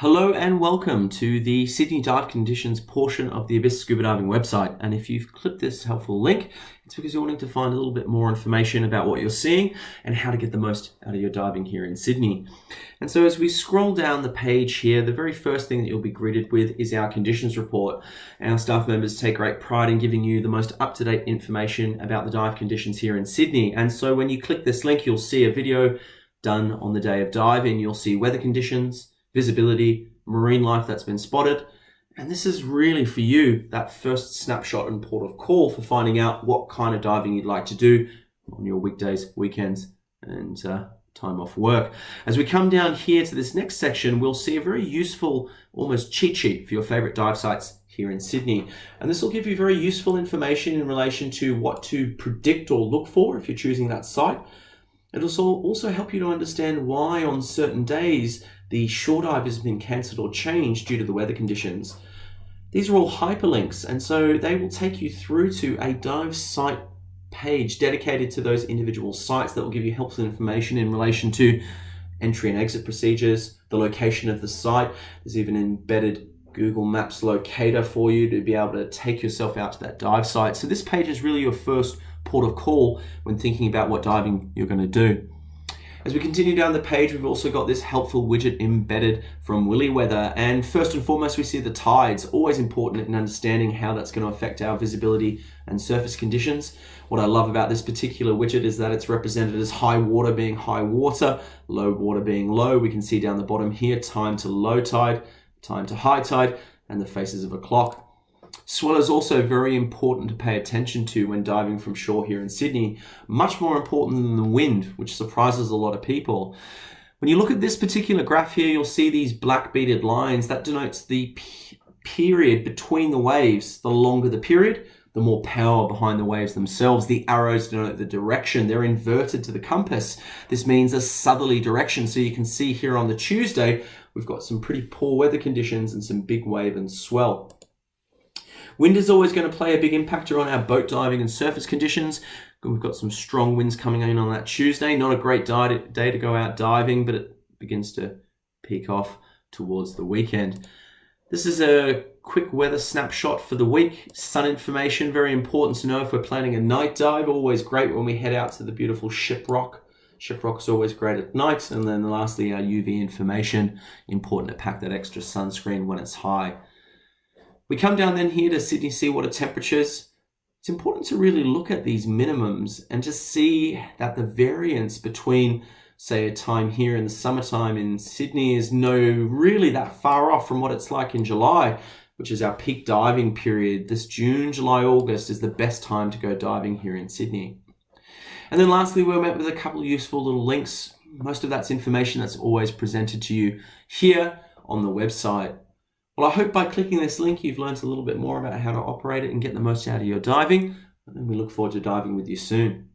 Hello and welcome to the Sydney Dive Conditions portion of the Abyss Scuba Diving website. And if you've clicked this helpful link, it's because you're wanting to find a little bit more information about what you're seeing and how to get the most out of your diving here in Sydney. And so as we scroll down the page here, the very first thing that you'll be greeted with is our conditions report. Our staff members take great pride in giving you the most up-to-date information about the dive conditions here in Sydney. And so when you click this link, you'll see a video done on the day of diving. You'll see weather conditions, visibility, marine life that's been spotted. And this is really for you, that first snapshot and port of call for finding out what kind of diving you'd like to do on your weekdays, weekends, and time off work. As we come down here to this next section, we'll see a very useful, almost cheat sheet for your favorite dive sites here in Sydney. And this will give you very useful information in relation to what to predict or look for if you're choosing that site. It'll also help you to understand why on certain days the shore dive has been cancelled or changed due to the weather conditions. These are all hyperlinks, and so they will take you through to a dive site page dedicated to those individual sites that will give you helpful information in relation to entry and exit procedures, the location of the site. There's even an embedded Google Maps locator for you to be able to take yourself out to that dive site. So this page is really your first port of call when thinking about what diving you're going to do. As we continue down the page, we've also got this helpful widget embedded from Willy Weather. And first and foremost, we see the tides, always important in understanding how that's going to affect our visibility and surface conditions. What I love about this particular widget is that it's represented as high water being high water, low water being low. We can see down the bottom here, time to low tide, time to high tide, and the faces of a clock. Swell is also very important to pay attention to when diving from shore here in Sydney, much more important than the wind, which surprises a lot of people. When you look at this particular graph here, you'll see these black beaded lines. That denotes the period between the waves. The longer the period, the more power behind the waves themselves. The arrows denote the direction. They're inverted to the compass. This means a southerly direction. So you can see here on the Tuesday, we've got some pretty poor weather conditions and some big wave and swell. Wind is always going to play a big impactor on our boat diving and surface conditions. We've got some strong winds coming in on that Tuesday. Not a great day to go out diving, but it begins to peak off towards the weekend. This is a quick weather snapshot for the week. Sun information, very important to know if we're planning a night dive. Always great when we head out to the beautiful Shiprock. Shiprock's always great at night. And then lastly, our UV information. Important to pack that extra sunscreen when it's high. We come down then here to Sydney seawater temperatures. It's important to really look at these minimums and just see that the variance between, say, a time here in the summertime in Sydney is really that far off from what it's like in July, which is our peak diving period. This June, July, August is the best time to go diving here in Sydney. And then lastly, we're met with a couple of useful little links. Most of that's information that's always presented to you here on the website. Well, I hope by clicking this link, you've learned a little bit more about how to operate it and get the most out of your diving. And we look forward to diving with you soon.